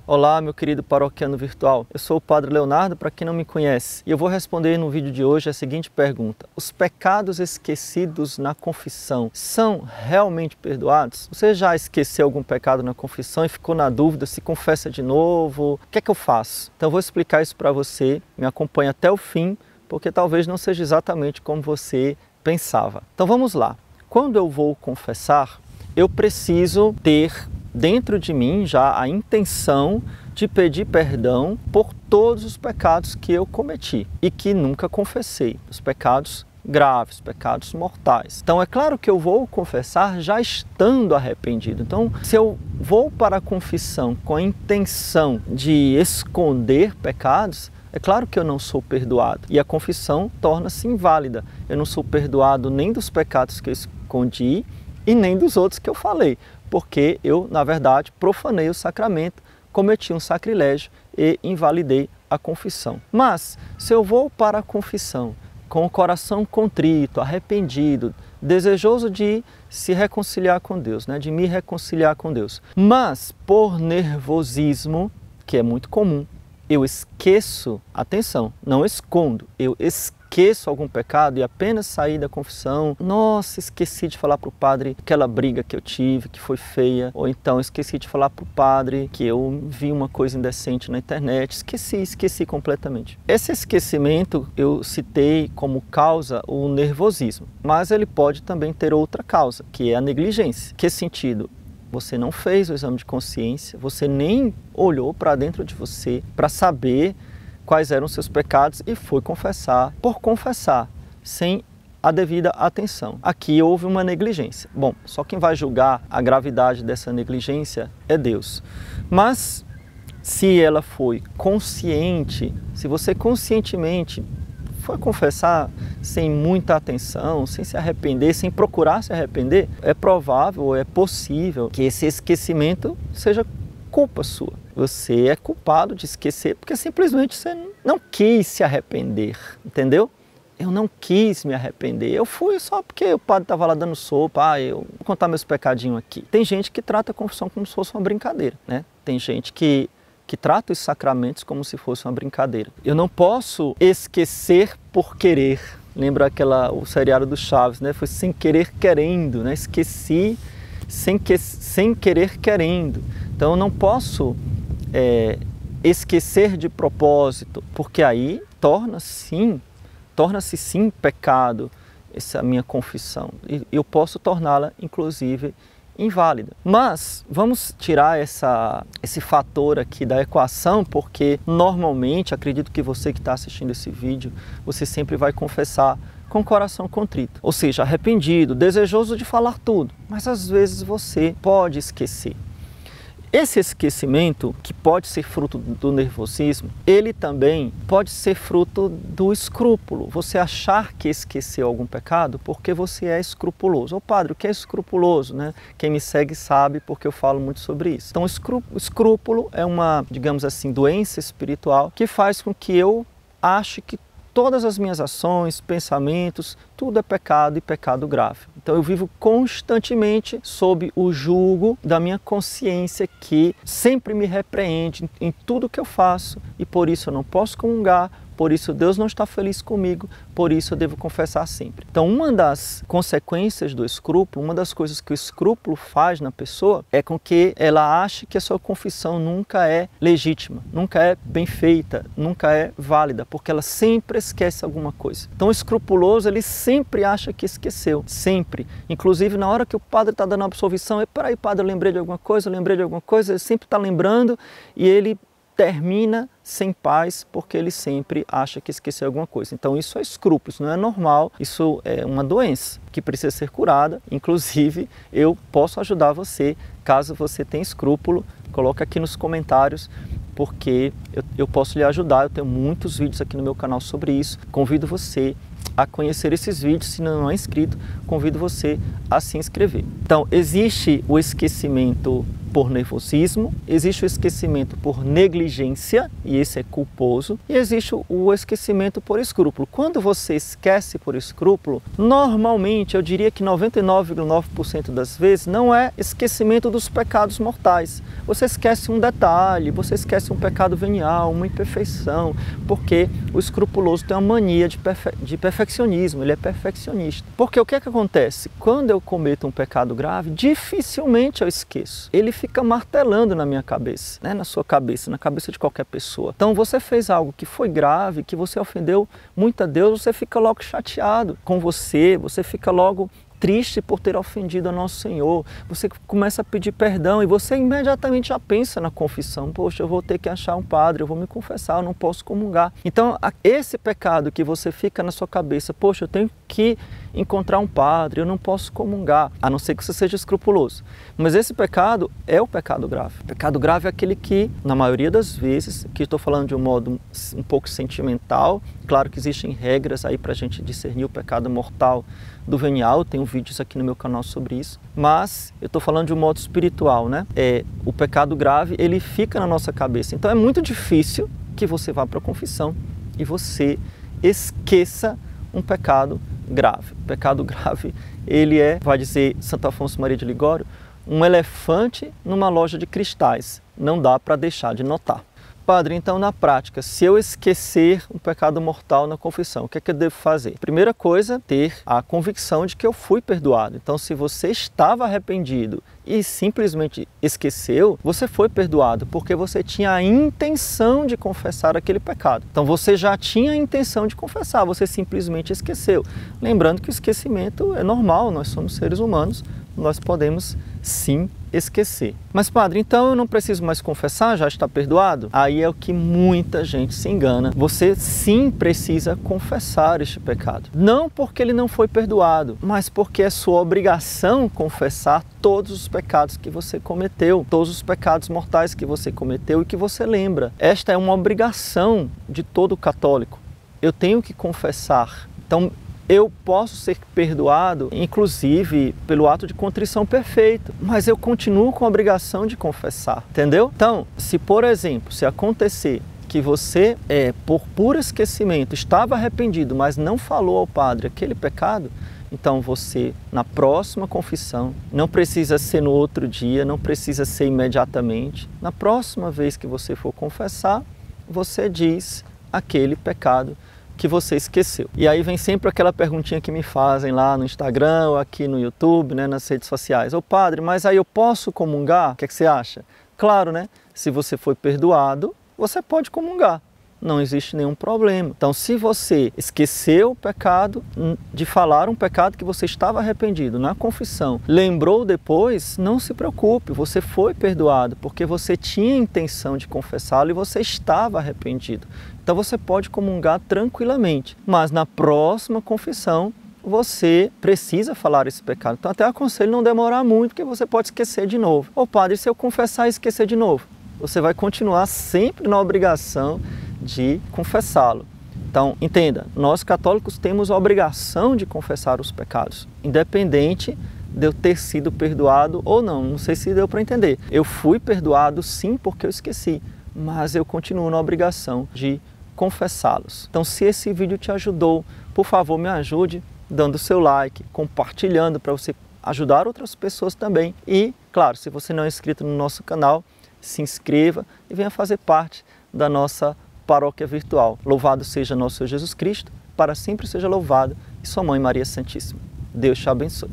Olá, meu querido paroquiano virtual. Eu sou o Padre Leonardo, para quem não me conhece, e eu vou responder no vídeo de hoje a seguinte pergunta: os pecados esquecidos na confissão são realmente perdoados? Você já esqueceu algum pecado na confissão e ficou na dúvida se confessa de novo? O que é que eu faço? Então eu vou explicar isso para você, me acompanhe até o fim, porque talvez não seja exatamente como você pensava. Então vamos lá. Quando eu vou confessar, eu preciso ter dentro de mim já a intenção de pedir perdão por todos os pecados que eu cometi e que nunca confessei, os pecados graves, pecados mortais. Então é claro que eu vou confessar já estando arrependido. Então, se eu vou para a confissão com a intenção de esconder pecados, é claro que eu não sou perdoado e a confissão torna-se inválida. Eu não sou perdoado nem dos pecados que eu escondi e nem dos outros que eu falei, porque eu, na verdade, profanei o sacramento, cometi um sacrilégio e invalidei a confissão. Mas, se eu vou para a confissão com o coração contrito, arrependido, desejoso de se reconciliar com Deus, de me reconciliar com Deus, mas por nervosismo, que é muito comum, eu esqueço, atenção, não escondo, eu esqueço algum pecado e apenas sair da confissão, nossa, esqueci de falar para o padre aquela briga que eu tive, que foi feia, ou então esqueci de falar para o padre que eu vi uma coisa indecente na internet, esqueci completamente. Esse esquecimento eu citei como causa o nervosismo, mas ele pode também ter outra causa, que é a negligência. Que sentido? Você não fez o exame de consciência, você nem olhou para dentro de você para saber quais eram os seus pecados e foi confessar por confessar, sem a devida atenção. Aqui houve uma negligência. Bom, só quem vai julgar a gravidade dessa negligência é Deus. Mas se ela foi consciente, se você conscientemente foi confessar sem muita atenção, sem se arrepender, sem procurar se arrepender, é provável, é possível que esse esquecimento seja culpa sua. Você é culpado de esquecer porque simplesmente você não quis se arrepender, entendeu? Eu não quis me arrepender, eu fui só porque o padre estava lá dando sopa, eu vou contar meus pecadinhos aqui. Tem gente que trata a confissão como se fosse uma brincadeira, Tem gente que trata os sacramentos como se fosse uma brincadeira. Eu não posso esquecer por querer. Lembra o seriado do Chaves, Foi sem querer querendo, Esqueci sem querer querendo. Então eu não posso esquecer de propósito, porque aí torna-se sim pecado essa minha confissão. E eu posso torná-la, inclusive, inválida. Mas vamos tirar esse fator aqui da equação, porque normalmente, acredito que você que está assistindo esse vídeo, você sempre vai confessar com o coração contrito, ou seja, arrependido, desejoso de falar tudo, mas às vezes você pode esquecer. Esse esquecimento, que pode ser fruto do nervosismo, ele também pode ser fruto do escrúpulo. Você achar que esqueceu algum pecado porque você é escrupuloso. Ô padre, o que é escrupuloso? Quem me segue sabe porque eu falo muito sobre isso. Então, o escrúpulo é uma, digamos assim, doença espiritual que faz com que eu ache que todas as minhas ações, pensamentos, tudo é pecado e pecado grave. Então eu vivo constantemente sob o jugo da minha consciência que sempre me repreende em tudo que eu faço e por isso eu não posso comungar, por isso Deus não está feliz comigo, por isso eu devo confessar sempre. Então uma das consequências do escrúpulo, uma das coisas que o escrúpulo faz na pessoa é com que ela ache que a sua confissão nunca é legítima, nunca é bem feita, nunca é válida, porque ela sempre esquece alguma coisa. Então o escrupuloso, ele sempre acha que esqueceu, sempre. Inclusive na hora que o padre está dando a absolvição, peraí padre, eu lembrei de alguma coisa, ele sempre está lembrando e ele termina sem paz porque ele sempre acha que esqueceu alguma coisa. Então isso é escrúpulo, isso não é normal, isso é uma doença que precisa ser curada. Inclusive eu posso ajudar você, caso você tenha escrúpulo, coloca aqui nos comentários, porque eu posso lhe ajudar. Eu tenho muitos vídeos aqui no meu canal sobre isso. Convido você a conhecer esses vídeos. Se não é inscrito, convido você a se inscrever. Então existe o esquecimento por nervosismo, existe o esquecimento por negligência, e esse é culposo, e existe o esquecimento por escrúpulo. Quando você esquece por escrúpulo, normalmente, eu diria que 99,9% das vezes, não é esquecimento dos pecados mortais. Você esquece um detalhe, você esquece um pecado venial, uma imperfeição, porque o escrupuloso tem uma mania de perfeccionismo, ele é perfeccionista. Porque o que é que acontece? Quando eu cometo um pecado grave, dificilmente eu esqueço. Ele fica martelando na minha cabeça, né? Na sua cabeça, na cabeça de qualquer pessoa. Então você fez algo que foi grave, que você ofendeu muito a Deus, você fica logo chateado com você fica logo triste por ter ofendido a nosso Senhor, você começa a pedir perdão e você imediatamente já pensa na confissão. Poxa, eu vou ter que achar um padre, eu vou me confessar, eu não posso comungar. Então, esse pecado que você fica na sua cabeça, poxa, eu tenho que encontrar um padre, eu não posso comungar, a não ser que você seja escrupuloso. Mas esse pecado é o pecado grave. O pecado grave é aquele que, na maioria das vezes, que estou falando de um modo um pouco sentimental, claro que existem regras aí para a gente discernir o pecado mortal do venial, tenho vídeos aqui no meu canal sobre isso, mas eu estou falando de um modo espiritual, né? O pecado grave, ele fica na nossa cabeça, então é muito difícil que você vá para a confissão e você esqueça um pecado grave. O pecado grave, ele é, vai dizer Santo Afonso Maria de Ligório, um elefante numa loja de cristais, não dá para deixar de notar. Padre, então na prática, se eu esquecer um pecado mortal na confissão, o que é que eu devo fazer? Primeira coisa, ter a convicção de que eu fui perdoado. Então, se você estava arrependido e simplesmente esqueceu, você foi perdoado porque você tinha a intenção de confessar aquele pecado. Então, você já tinha a intenção de confessar, você simplesmente esqueceu. Lembrando que o esquecimento é normal, nós somos seres humanos, nós podemos sim esquecer. Mas padre, então eu não preciso mais confessar, já está perdoado? Aí é o que muita gente se engana. Você sim precisa confessar este pecado. Não porque ele não foi perdoado, mas porque é sua obrigação confessar todos os pecados que você cometeu, todos os pecados mortais que você cometeu e que você lembra. Esta é uma obrigação de todo católico. Eu tenho que confessar. Então, eu posso ser perdoado, inclusive, pelo ato de contrição perfeito, mas eu continuo com a obrigação de confessar, entendeu? Então, se por exemplo, se acontecer que você, por puro esquecimento, estava arrependido, mas não falou ao padre aquele pecado, então você, na próxima confissão, não precisa ser no outro dia, não precisa ser imediatamente, na próxima vez que você for confessar, você diz aquele pecado que você esqueceu. E aí vem sempre aquela perguntinha que me fazem lá no Instagram ou aqui no YouTube, né, nas redes sociais. Ô padre, mas aí eu posso comungar? O que é que você acha? Claro, né? Se você foi perdoado, você pode comungar. Não existe nenhum problema. Então, se você esqueceu o pecado de falar um pecado que você estava arrependido na confissão, lembrou depois, não se preocupe, você foi perdoado, porque você tinha intenção de confessá-lo e você estava arrependido. Então, você pode comungar tranquilamente, mas na próxima confissão, você precisa falar esse pecado. Então, até aconselho não demorar muito, porque você pode esquecer de novo. Ô padre, se eu confessar e esquecer de novo? Você vai continuar sempre na obrigação de confessá-lo. Então, entenda, nós católicos temos a obrigação de confessar os pecados, independente de eu ter sido perdoado ou não. Não sei se deu para entender. Eu fui perdoado sim porque eu esqueci, mas eu continuo na obrigação de confessá-los. Então, se esse vídeo te ajudou, por favor, me ajude dando seu like, compartilhando para você ajudar outras pessoas também. E, claro, se você não é inscrito no nosso canal, se inscreva e venha fazer parte da nossa paróquia virtual. Louvado seja nosso Senhor Jesus Cristo, para sempre seja louvado, e sua Mãe Maria Santíssima. Deus te abençoe.